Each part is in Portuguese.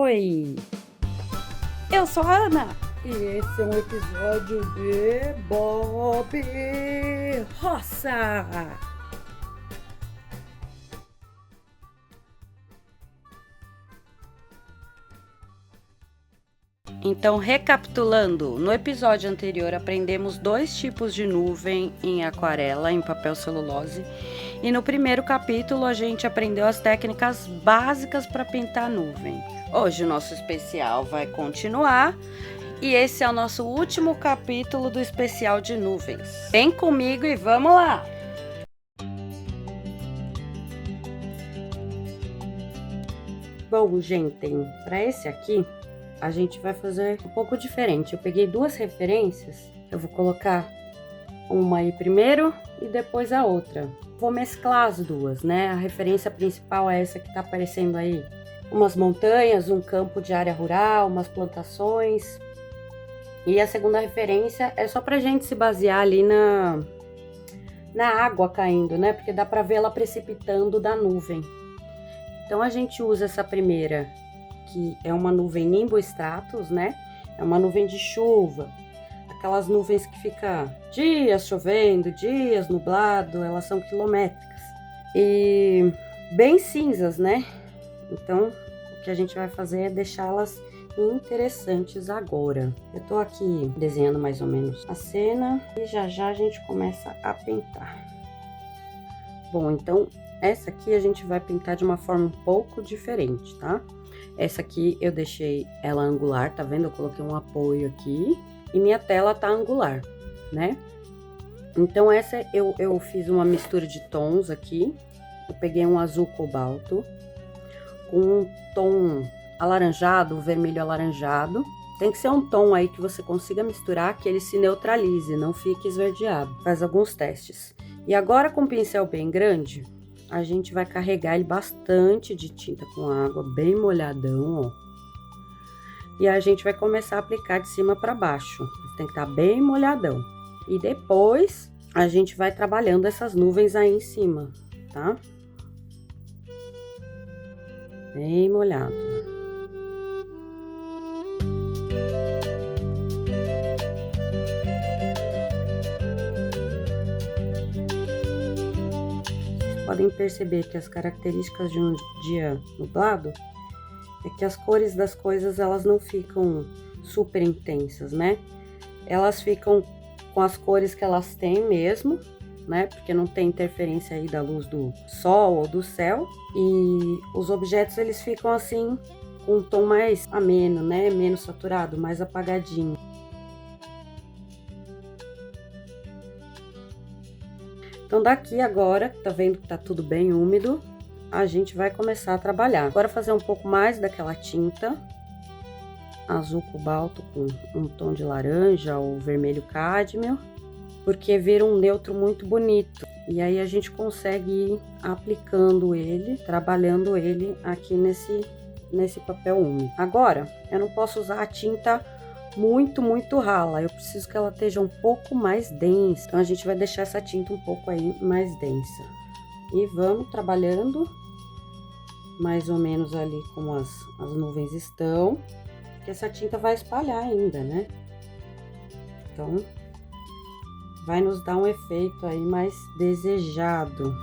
Oi, eu sou a Ana e esse é um episódio de Bob Roça. Então, recapitulando, no episódio anterior aprendemos 2 tipos de nuvem em aquarela, em papel celulose, e no primeiro capítulo a gente aprendeu as técnicas básicas para pintar nuvem. Hoje o nosso especial vai continuar e esse é o nosso último capítulo do especial de nuvens. Vem comigo e vamos lá! Bom, gente, para esse aqui a gente vai fazer um pouco diferente. Eu peguei 2 referências, eu vou colocar uma aí primeiro e depois a outra. Vou mesclar as duas, né? A referência principal é essa que tá aparecendo aí. Umas montanhas, um campo de área rural, umas plantações. E a segunda referência é só pra gente se basear ali na água caindo, né? Porque dá pra ver ela precipitando da nuvem. Então a gente usa essa primeira, que é uma nuvem nimbostratus, né? É uma nuvem de chuva. Aquelas nuvens que fica dias chovendo, dias nublado, elas são quilométricas. E bem cinzas, né? Então, o que a gente vai fazer é deixá-las interessantes agora. Eu tô aqui desenhando mais ou menos a cena e já já a gente começa a pintar. Bom, então, essa aqui a gente vai pintar de uma forma um pouco diferente, tá? Essa aqui eu deixei ela angular, tá vendo? Eu coloquei um apoio aqui e minha tela tá angular, né? Então, essa eu fiz uma mistura de tons aqui. Eu peguei um azul cobalto com um tom alaranjado, vermelho alaranjado. Tem que ser um tom aí que você consiga misturar, que ele se neutralize, não fique esverdeado. Faz alguns testes. E agora, com o pincel bem grande, a gente vai carregar ele bastante de tinta com água, bem molhadão, ó. E a gente vai começar a aplicar de cima para baixo. Tem que estar bem molhadão. E depois, a gente vai trabalhando essas nuvens aí em cima, tá? Bem molhado. Vocês podem perceber que as características de um dia nublado é que as cores das coisas, elas não ficam super intensas, né? Elas ficam com as cores que elas têm mesmo, né? Porque não tem interferência aí da luz do sol ou do céu. E os objetos, eles ficam assim, com um tom mais ameno, né? Menos saturado, mais apagadinho. Então, daqui agora, tá vendo que tá tudo bem úmido, a gente vai começar a trabalhar. Agora, fazer um pouco mais daquela tinta azul cobalto com um tom de laranja ou vermelho cádmio, porque vira um neutro muito bonito. E aí a gente consegue ir aplicando ele, trabalhando ele aqui nesse papel úmido. Agora, eu não posso usar a tinta muito rala, eu preciso que ela esteja um pouco mais densa. Então, a gente vai deixar essa tinta um pouco aí mais densa. E vamos trabalhando mais ou menos ali como as nuvens estão, porque essa tinta vai espalhar ainda, né? Então, vai nos dar um efeito aí mais desejado.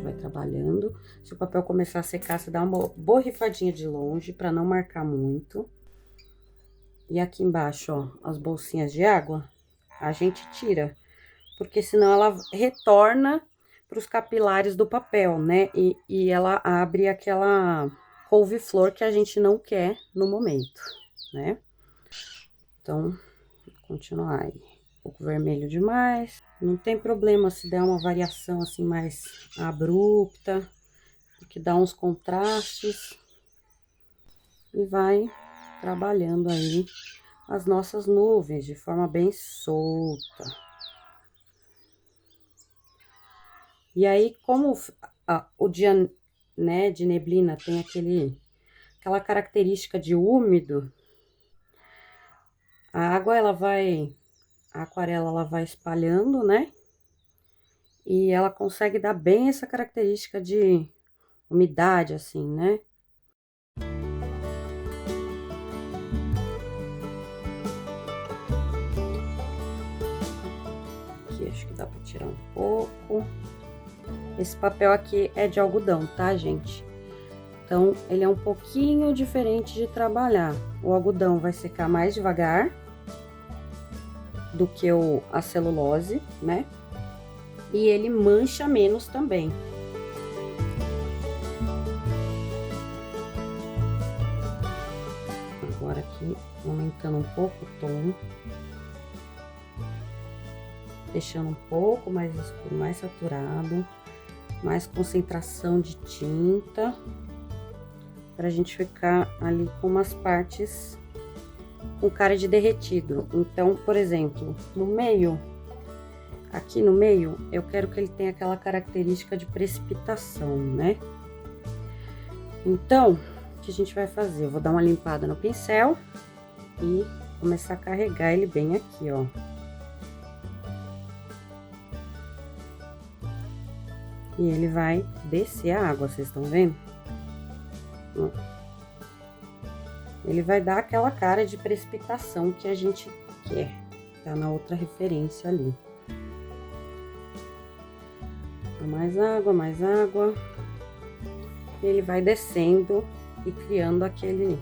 Vai trabalhando. Se o papel começar a secar, você dá uma borrifadinha de longe para não marcar muito. E aqui embaixo, ó, as bolsinhas de água, a gente tira, porque senão ela retorna para os capilares do papel, né? E ela abre aquela couve-flor que a gente não quer no momento, né? Então, vou continuar aí. Um pouco vermelho demais. Não tem problema se der uma variação assim mais abrupta, porque dá uns contrastes. E vai trabalhando aí as nossas nuvens de forma bem solta. E aí, como o dia né, de neblina tem aquela característica de úmido, a aquarela ela vai espalhando, né? E ela consegue dar bem essa característica de umidade, assim, né? Aqui, acho que dá pra tirar um pouco. Esse papel aqui é de algodão, tá, gente? Então, ele é um pouquinho diferente de trabalhar. O algodão vai secar mais devagar do que a celulose, né? E ele mancha menos também. Agora aqui, aumentando um pouco o tom. Deixando um pouco mais escuro, mais saturado. Mais concentração de tinta. Pra gente ficar ali com umas partes com cara de derretido. Então, por exemplo, no meio, aqui no meio, eu quero que ele tenha aquela característica de precipitação, né? Então, o que a gente vai fazer? Eu vou dar uma limpada no pincel e começar a carregar ele bem aqui, ó. E ele vai descer a água, vocês estão vendo? Ele vai dar aquela cara de precipitação que a gente quer. Tá na outra referência ali. Mais água, mais água. Ele vai descendo e criando aquele...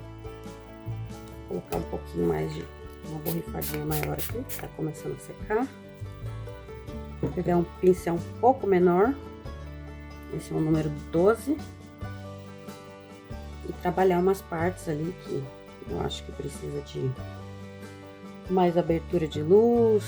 Vou colocar um pouquinho mais de... Uma borrifadinha maior aqui, que tá começando a secar. Vou pegar um pincel um pouco menor. Esse é o número 12. E trabalhar umas partes ali que eu acho que precisa de mais abertura de luz.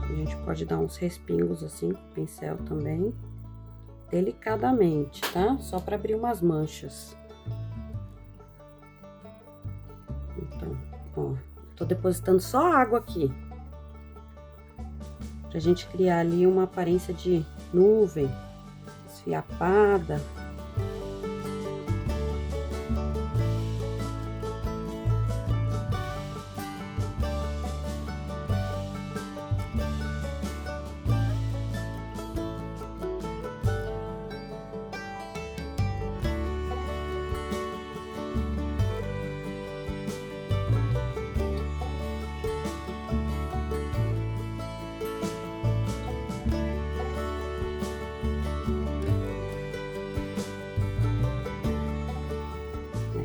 A gente pode dar uns respingos assim com o pincel também. Delicadamente, tá? Só para abrir umas manchas. Então, ó, tô depositando só água aqui. Pra gente criar ali uma aparência de nuvem esfiapada.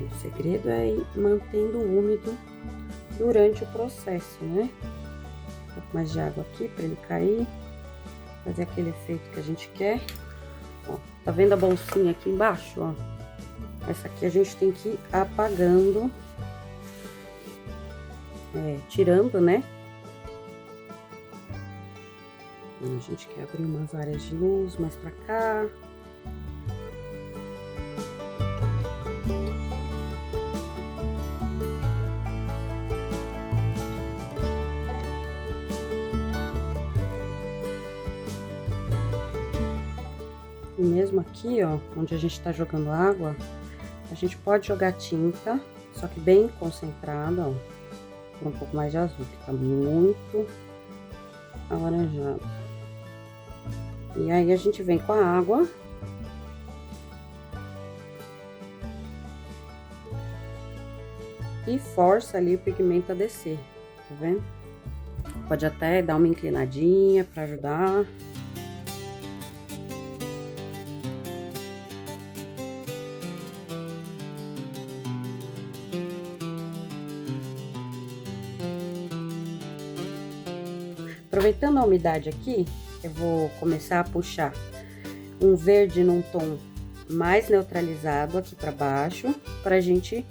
O segredo é ir mantendo úmido durante o processo, né? Um pouco mais de água aqui para ele cair, fazer aquele efeito que a gente quer. Ó, tá vendo a bolsinha aqui embaixo, ó? Essa aqui a gente tem que ir apagando, tirando, né? A gente quer abrir umas áreas de luz mais pra cá. E mesmo aqui, ó, onde a gente tá jogando água, a gente pode jogar tinta, só que bem concentrada, ó. Com um pouco mais de azul, que tá muito alaranjado. E aí, a gente vem com a água. E força ali o pigmento a descer, tá vendo? Pode até dar uma inclinadinha pra ajudar. Aproveitando a umidade aqui, eu vou começar a puxar um verde num tom mais neutralizado aqui para baixo, pra gente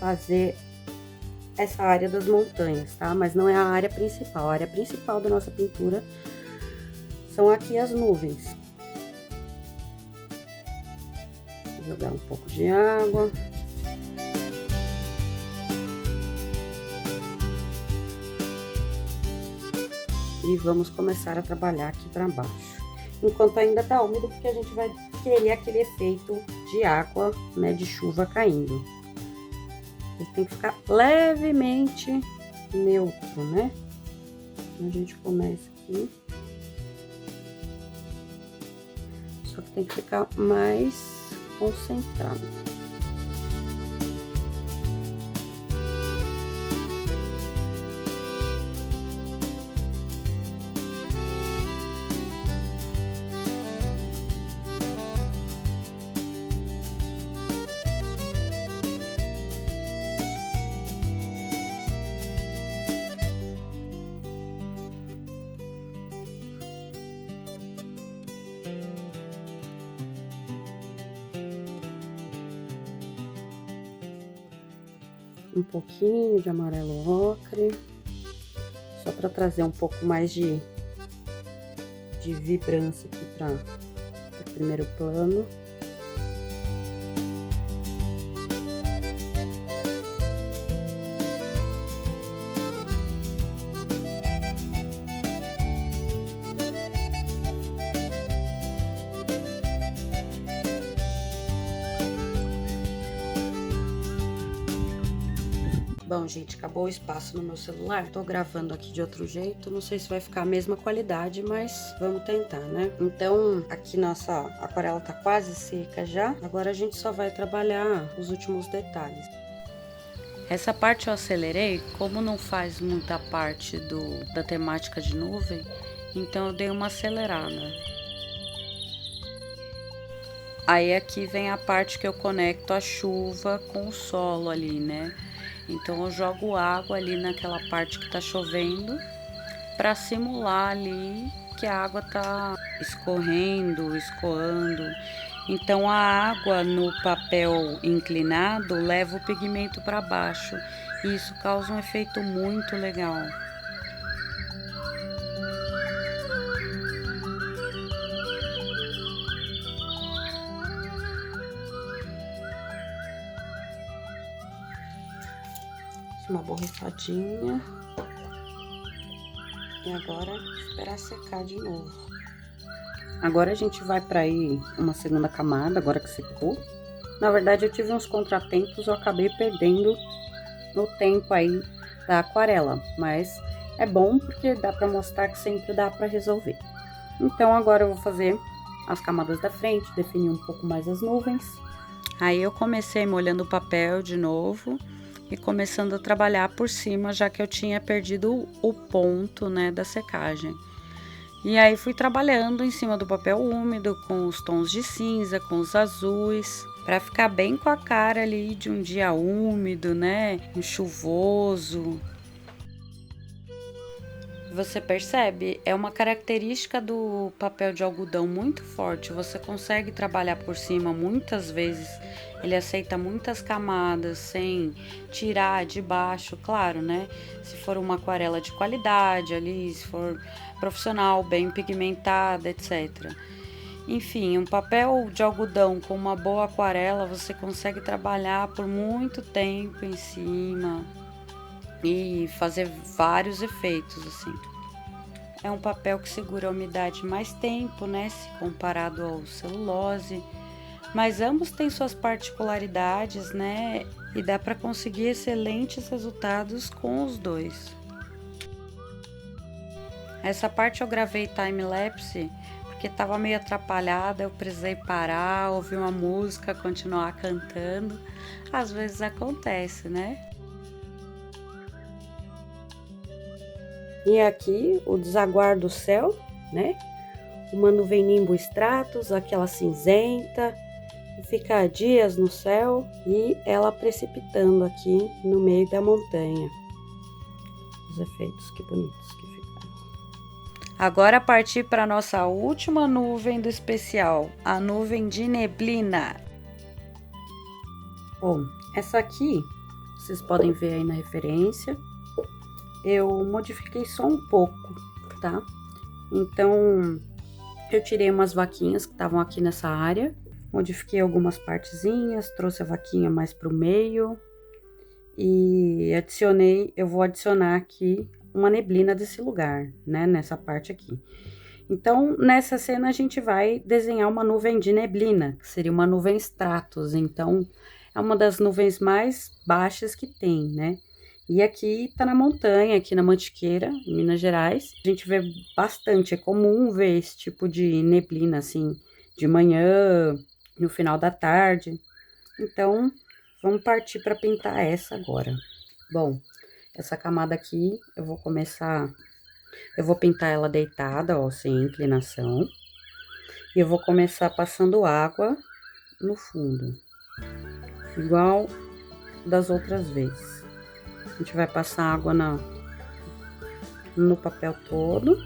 fazer essa área das montanhas, tá? Mas não é a área principal. A área principal da nossa pintura são aqui as nuvens. Vou jogar um pouco de água. E vamos começar a trabalhar aqui para baixo. Enquanto ainda tá úmido, porque a gente vai querer aquele efeito de água, né, de chuva caindo. Ele tem que ficar levemente neutro, né? Então, a gente começa aqui. Só que tem que ficar mais concentrado. Um pouquinho de amarelo ocre, só para trazer um pouco mais de vibrância aqui para o primeiro plano. Bom, gente, acabou o espaço no meu celular. Tô gravando aqui de outro jeito. Não sei se vai ficar a mesma qualidade, mas vamos tentar, né? Então, aqui nossa aquarela tá quase seca já. Agora a gente só vai trabalhar os últimos detalhes. Essa parte eu acelerei, como não faz muita parte da temática de nuvem, então eu dei uma acelerada. Aí aqui vem a parte que eu conecto a chuva com o solo ali, né? Então eu jogo água ali naquela parte que tá chovendo para simular ali que a água tá escorrendo, escoando. Então a água no papel inclinado leva o pigmento para baixo e isso causa um efeito muito legal. Uma borrifadinha. E agora esperar secar de novo. Agora a gente vai para aí uma segunda camada, agora que secou. Na verdade eu tive uns contratempos, eu acabei perdendo o tempo aí da aquarela, mas é bom porque dá para mostrar que sempre dá para resolver. Então agora eu vou fazer as camadas da frente, definir um pouco mais as nuvens. Aí eu comecei molhando o papel de novo e começando a trabalhar por cima, já que eu tinha perdido o ponto, né, da secagem. E aí fui trabalhando em cima do papel úmido, com os tons de cinza, com os azuis, para ficar bem com a cara ali de um dia úmido, né, um chuvoso. Você percebe? É uma característica do papel de algodão muito forte. Você consegue trabalhar por cima muitas vezes. Ele aceita muitas camadas sem tirar de baixo, claro, né? Se for uma aquarela de qualidade ali, se for profissional, bem pigmentada, etc. Enfim, um papel de algodão com uma boa aquarela, você consegue trabalhar por muito tempo em cima e fazer vários efeitos, assim. É um papel que segura a umidade mais tempo, né, se comparado ao celulose, mas ambos têm suas particularidades, né, e dá para conseguir excelentes resultados com os dois. Essa parte eu gravei time-lapse porque estava meio atrapalhada, eu precisei parar, ouvir uma música, continuar cantando. Às vezes acontece, né? E aqui o desaguar do céu, né? Uma nuvem nimbo stratus, aquela cinzenta, que fica dias no céu e ela precipitando aqui no meio da montanha. Os efeitos, que bonitos que ficaram. Agora partir para nossa última nuvem do especial, a nuvem de neblina. Bom, essa aqui, vocês podem ver aí na referência. Eu modifiquei só um pouco, tá? Então, eu tirei umas vaquinhas que estavam aqui nessa área Modifiquei algumas partezinhas, trouxe a vaquinha mais pro meio e eu vou adicionar aqui uma neblina desse lugar, né, nessa parte aqui. Então, nessa cena a gente vai desenhar uma nuvem de neblina, que seria uma nuvem stratus, então é uma das nuvens mais baixas que tem, né? E aqui tá na montanha, aqui na Mantiqueira, em Minas Gerais, a gente vê bastante, é comum ver esse tipo de neblina, assim, de manhã, no final da tarde. Então, vamos partir para pintar essa agora. Bom, essa camada aqui, eu vou pintar ela deitada, ó, sem inclinação. E eu vou começar passando água no fundo, igual das outras vezes. A gente vai passar água no papel todo.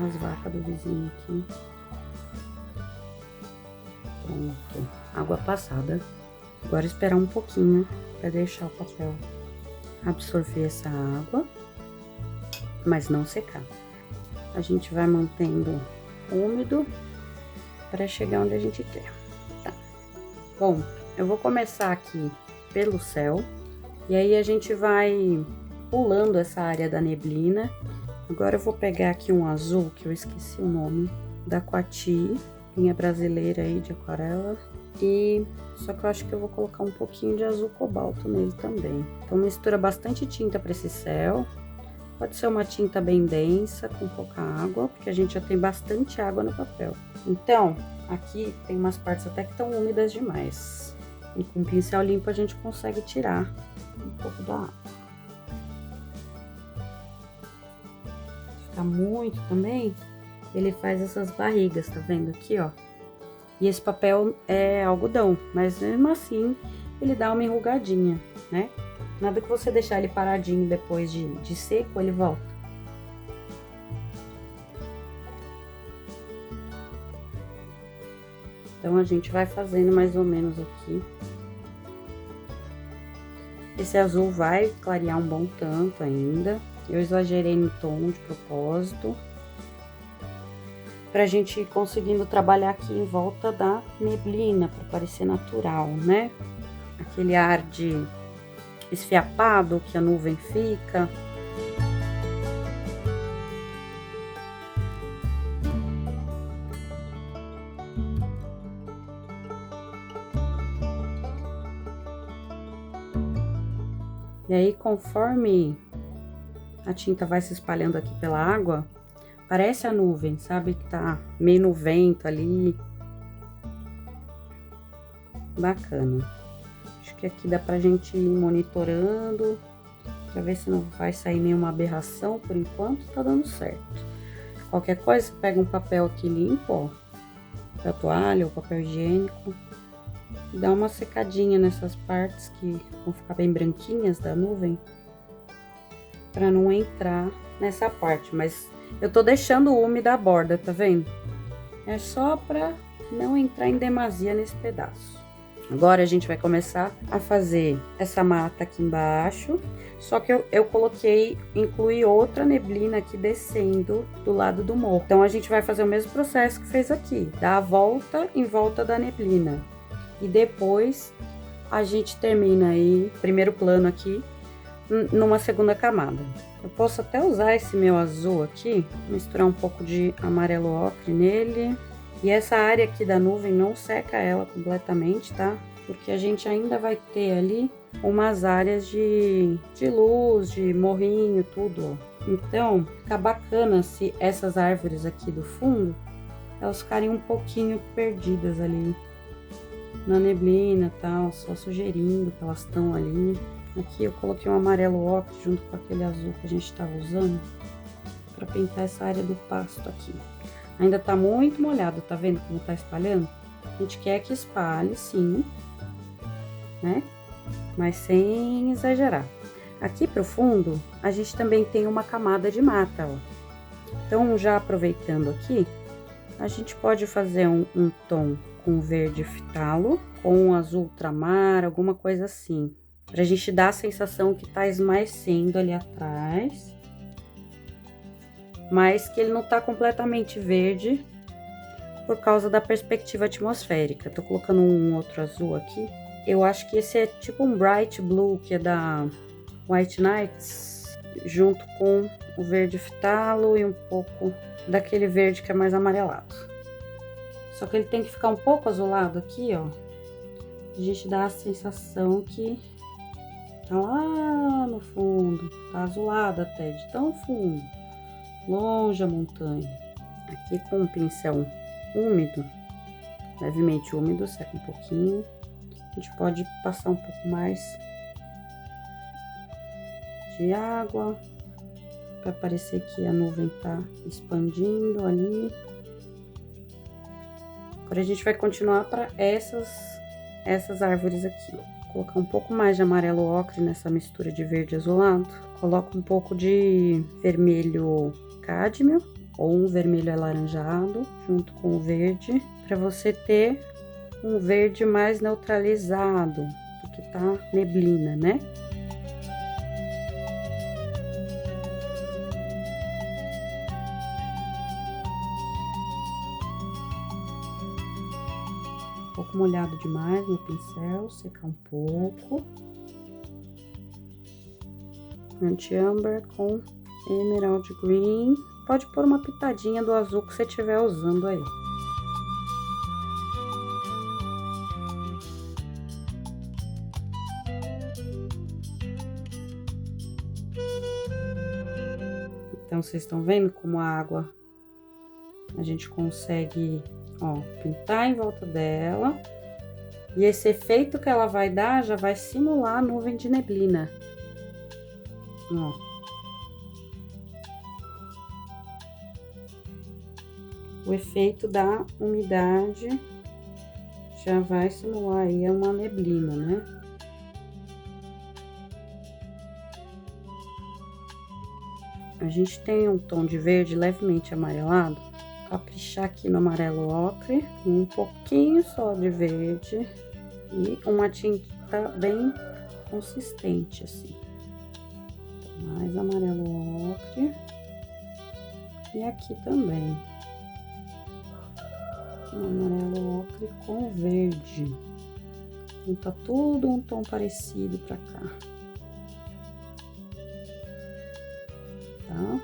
As vacas do vizinho aqui. Pronto, água passada. Agora esperar um pouquinho para deixar o papel absorver essa água, mas não secar. A gente vai mantendo úmido para chegar onde a gente quer. Tá. Bom, eu vou começar aqui pelo céu e aí a gente vai pulando essa área da neblina. Agora eu vou pegar aqui um azul que eu esqueci o nome, da Quati, linha brasileira aí de aquarela. E só que eu acho que eu vou colocar um pouquinho de azul cobalto nele também. Então mistura bastante tinta para esse céu. Pode ser uma tinta bem densa, com pouca água, porque a gente já tem bastante água no papel. Então, aqui tem umas partes até que estão úmidas demais. E com o pincel limpo a gente consegue tirar um pouco da água. Se ficar muito também, ele faz essas barrigas, tá vendo aqui, ó? E esse papel é algodão, mas mesmo assim ele dá uma enrugadinha, né? Nada que você deixar ele paradinho depois de seco, ele volta. Então a gente vai fazendo mais ou menos aqui. Esse azul vai clarear um bom tanto ainda. Eu exagerei no tom de propósito, pra gente ir conseguindo trabalhar aqui em volta da neblina, para parecer natural, né? Aquele ar de esfiapado que a nuvem fica. E aí, conforme a tinta vai se espalhando aqui pela água, parece a nuvem, sabe? Que tá meio no vento ali. Bacana. Acho que aqui dá pra gente ir monitorando, pra ver se não vai sair nenhuma aberração. Por enquanto, tá dando certo. Qualquer coisa, você pega um papel aqui limpo, ó, da toalha ou papel higiênico, e dá uma secadinha nessas partes que vão ficar bem branquinhas da nuvem, pra não entrar nessa parte, mas eu tô deixando úmida a borda, tá vendo? É só pra não entrar em demasia nesse pedaço. Agora a gente vai começar a fazer essa mata aqui embaixo, só que eu incluí outra neblina aqui descendo do lado do morro. Então a gente vai fazer o mesmo processo que fez aqui, dar a volta em volta da neblina. E depois a gente termina aí, primeiro plano aqui, numa segunda camada. Eu posso até usar esse meu azul aqui, misturar um pouco de amarelo ocre nele. E essa área aqui da nuvem não seca ela completamente, tá? Porque a gente ainda vai ter ali umas áreas de luz, de morrinho, tudo, ó. Então, fica bacana se essas árvores aqui do fundo, elas ficarem um pouquinho perdidas ali na neblina e tal, só sugerindo que elas estão ali. Aqui eu coloquei um amarelo ocre junto com aquele azul que a gente estava usando para pintar essa área do pasto aqui. Ainda tá muito molhado, tá vendo como tá espalhando? A gente quer que espalhe, sim, né? Mas sem exagerar. Aqui pro fundo, a gente também tem uma camada de mata, ó. Então, já aproveitando aqui, a gente pode fazer um tom com verde fitalo, com um azul ultramar, alguma coisa assim. Pra gente dar a sensação que tá esmaecendo ali atrás. Mas que ele não tá completamente verde por causa da perspectiva atmosférica. Tô colocando um outro azul aqui. Eu acho que esse é tipo um Bright Blue, que é da White Nights, junto com o verde fitalo e um pouco daquele verde que é mais amarelado. Só que ele tem que ficar um pouco azulado aqui, ó. A gente dá a sensação que tá lá no fundo, tá azulado até, de tão fundo, longe a montanha. Aqui com um pincel úmido, levemente úmido, seca um pouquinho. A gente pode passar um pouco mais de água para parecer que a nuvem tá expandindo ali. Agora a gente vai continuar para essas árvores aqui. Vou colocar um pouco mais de amarelo ocre nessa mistura de verde azulado. Coloco um pouco de vermelho cádmio ou um vermelho alaranjado junto com o verde, para você ter um verde mais neutralizado, porque tá neblina, né? Um pouco molhado demais no pincel, secar um pouco. Burnt Umber com Emerald Green. Pode pôr uma pitadinha do azul que você estiver usando aí. Então, vocês estão vendo como a água a gente consegue, ó, pintar em volta dela. E esse efeito que ela vai dar já vai simular a nuvem de neblina. Ó. O efeito da umidade já vai simular aí uma neblina, né? A gente tem um tom de verde levemente amarelado. Vou caprichar aqui no amarelo ocre, um pouquinho só de verde e uma tinta bem consistente, assim. Mais amarelo ocre. E aqui também. Amarelo ocre com verde. Então tá tudo um tom parecido pra cá. Tá?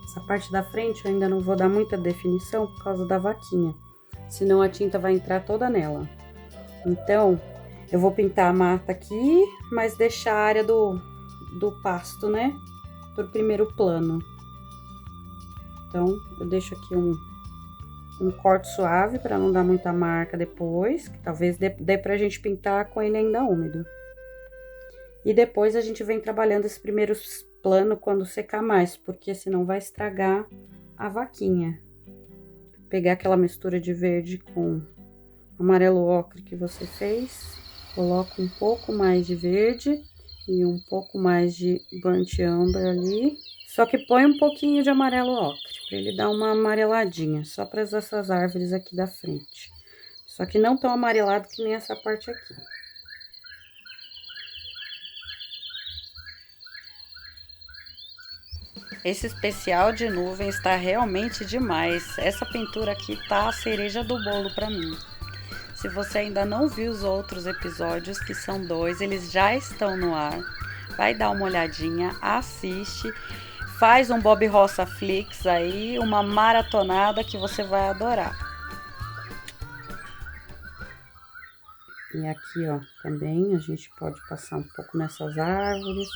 Essa parte da frente eu ainda não vou dar muita definição por causa da vaquinha, senão a tinta vai entrar toda nela. Então, eu vou pintar a mata aqui, mas deixar a área do pasto, né, pro primeiro plano. Então, eu deixo aqui um corte suave para não dar muita marca depois, que talvez dê pra gente pintar com ele ainda úmido. E depois a gente vem trabalhando esse primeiro plano quando secar mais, porque senão vai estragar a vaquinha. Pegar aquela mistura de verde com amarelo ocre que você fez, coloca um pouco mais de verde e um pouco mais de burnt umber ali. Só que põe um pouquinho de amarelo ocre, para ele dar uma amareladinha, só para essas árvores aqui da frente. Só que não tão amarelado que nem essa parte aqui. Esse especial de nuvem está realmente demais. Essa pintura aqui tá a cereja do bolo para mim. Se você ainda não viu os outros episódios, que são 2, eles já estão no ar. Vai dar uma olhadinha, assiste, faz um Bob Roça Flix aí, uma maratonada que você vai adorar. E aqui, ó, também a gente pode passar um pouco nessas árvores.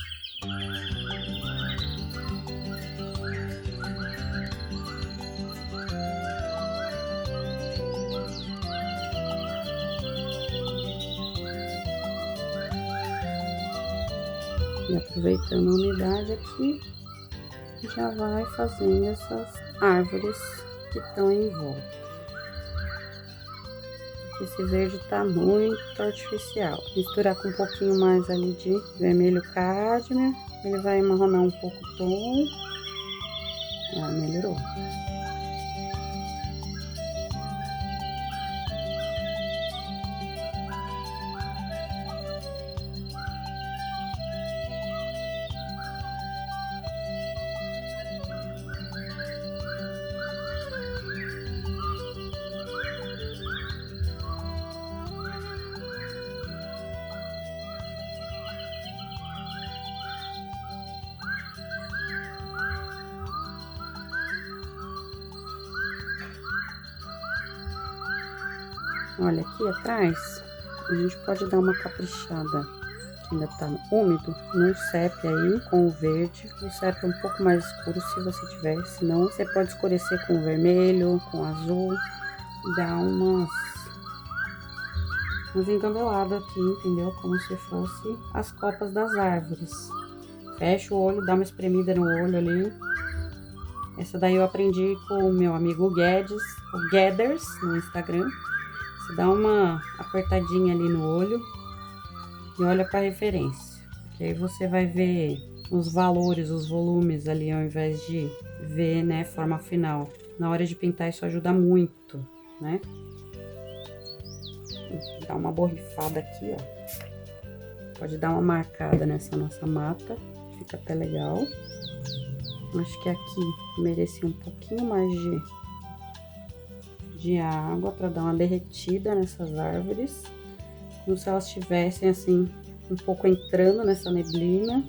E aproveitando a umidade aqui, já vai fazendo essas árvores que estão em volta. Esse verde tá muito artificial. Misturar com um pouquinho mais ali de vermelho cádmio Ele vai amarronar um pouco o tom. Ah, melhorou. Olha, aqui atrás, a gente pode dar uma caprichada, que ainda tá úmido, no sépia aí, com o verde. O sépia é um pouco mais escuro, se você tiver, senão você pode escurecer com o vermelho, com o azul, dar umas engambeladas aqui, entendeu? Como se fosse as copas das árvores. Fecha o olho, dá uma espremida no olho ali. Essa daí eu aprendi com o meu amigo Guedes, o Gueders, no Instagram. Você dá uma apertadinha ali no olho e olha para referência. Que aí você vai ver os valores, os volumes ali, ao invés de ver, né, forma final. Na hora de pintar isso ajuda muito, né? Dá uma borrifada aqui, ó. Pode dar uma marcada nessa nossa mata, fica até legal. Acho que aqui merecia um pouquinho mais de água para dar uma derretida nessas árvores, como se elas estivessem assim um pouco entrando nessa neblina.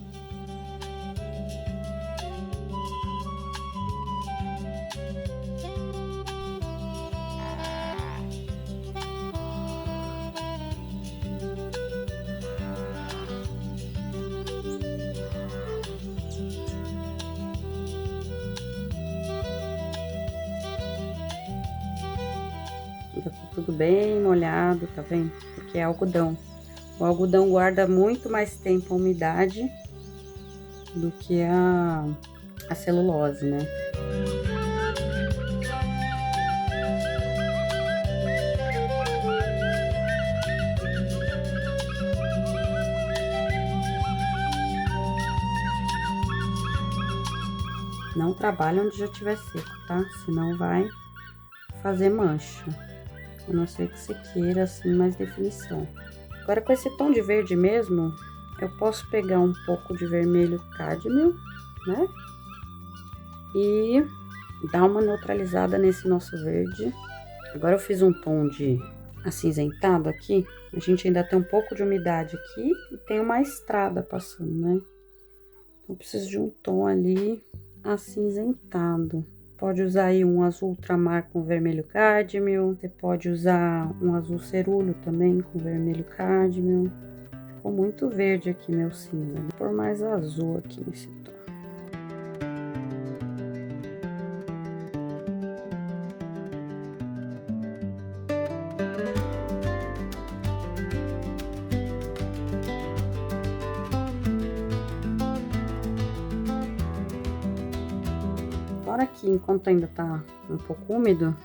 Tá tudo bem molhado, tá vendo? Porque é algodão. O algodão guarda muito mais tempo a umidade do que a celulose, né? Não trabalha onde já tiver seco, tá? Senão vai fazer mancha. A não ser que você queira, assim, mais definição. Agora, com esse tom de verde mesmo, eu posso pegar um pouco de vermelho cádmio, né? E dar uma neutralizada nesse nosso verde. Agora, eu fiz um tom de acinzentado aqui. A gente ainda tem um pouco de umidade aqui e tem uma estrada passando, né? Então, eu preciso de um tom ali acinzentado. Pode usar aí um azul ultramar com vermelho cádmio. Você pode usar um azul cerúleo também com vermelho cádmio. Ficou muito verde aqui meu cinza. Vou pôr mais azul aqui nesse tom. Agora aqui, enquanto ainda tá um pouco úmido,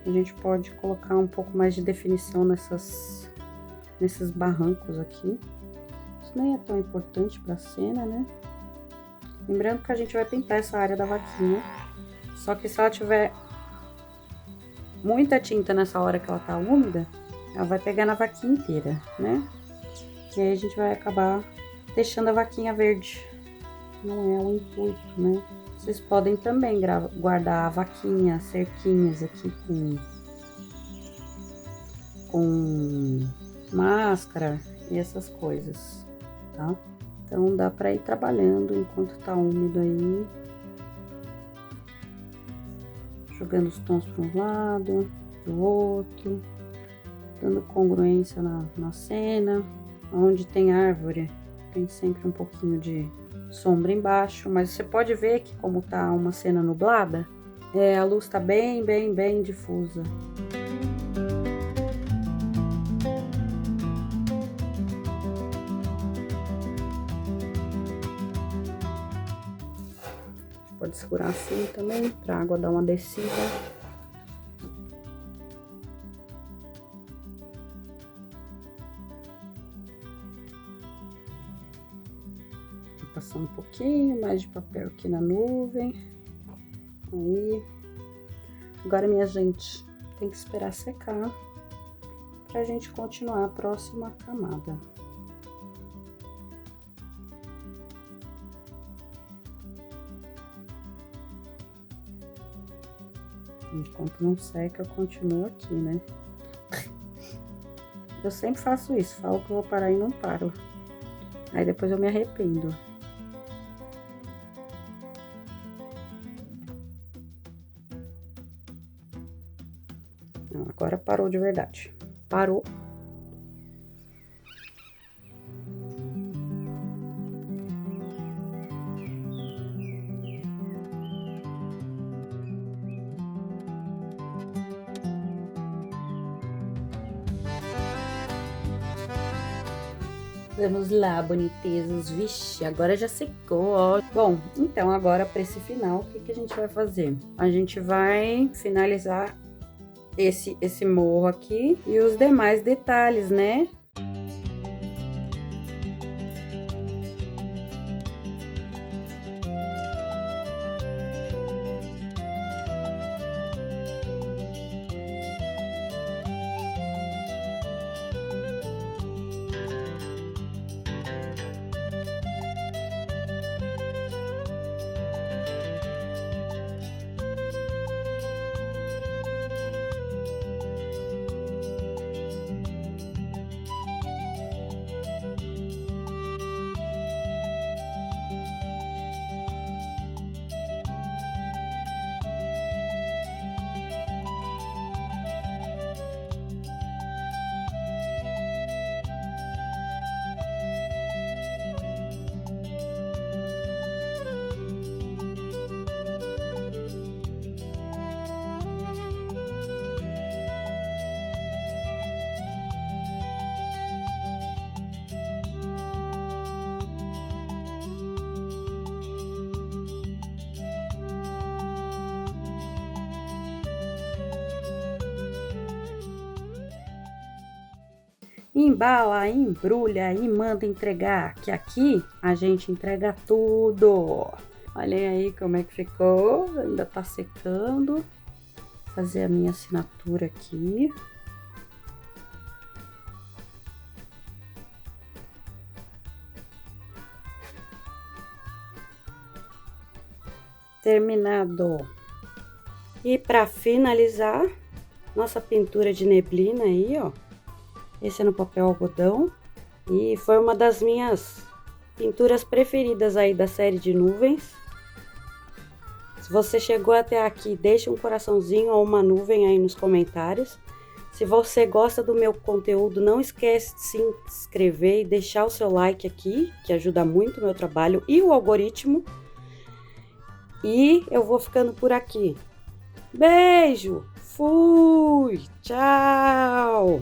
a gente pode colocar um pouco mais de definição nesses barrancos aqui. Isso nem é tão importante pra cena, né? Lembrando que a gente vai pintar essa área da vaquinha. Só que se ela tiver muita tinta nessa hora que ela tá úmida, ela vai pegar na vaquinha inteira, né? E aí a gente vai acabar deixando a vaquinha verde. Não é o intuito, né? Vocês podem também guardar a vaquinha, cerquinhas aqui com máscara e essas coisas, tá? Então dá pra ir trabalhando enquanto tá úmido aí. Jogando os tons para um lado, pro outro. Dando congruência na cena. Onde tem árvore, tem sempre um pouquinho de sombra embaixo, mas você pode ver que como tá uma cena nublada, a luz tá bem difusa. Pode segurar assim também, pra água dar uma descida. pouquinho mais de papel aqui na nuvem. Aí. Agora, minha gente, tem que esperar secar pra gente continuar a próxima camada. Enquanto não seca, eu continuo aqui, né? Eu sempre faço isso, falo que eu vou parar e não paro. Aí depois eu me arrependo. Não, agora parou de verdade. Parou. Vamos lá, bonitezas. Vixe, agora já secou, ó. Bom, então agora para esse final, o que que a gente vai fazer? A gente vai finalizar esse morro aqui e os demais detalhes, né? Embala, embrulha e manda entregar, que aqui a gente entrega tudo. Olhem aí como é que ficou, ainda tá secando. Vou fazer a minha assinatura aqui. Terminado. E para finalizar, nossa pintura de neblina aí, ó. Esse é no papel algodão e foi uma das minhas pinturas preferidas aí da série de nuvens. Se você chegou até aqui, deixa um coraçãozinho ou uma nuvem aí nos comentários. Se você gosta do meu conteúdo, não esquece de se inscrever e deixar o seu like aqui, que ajuda muito o meu trabalho e o algoritmo. E eu vou ficando por aqui. Beijo, fui, tchau!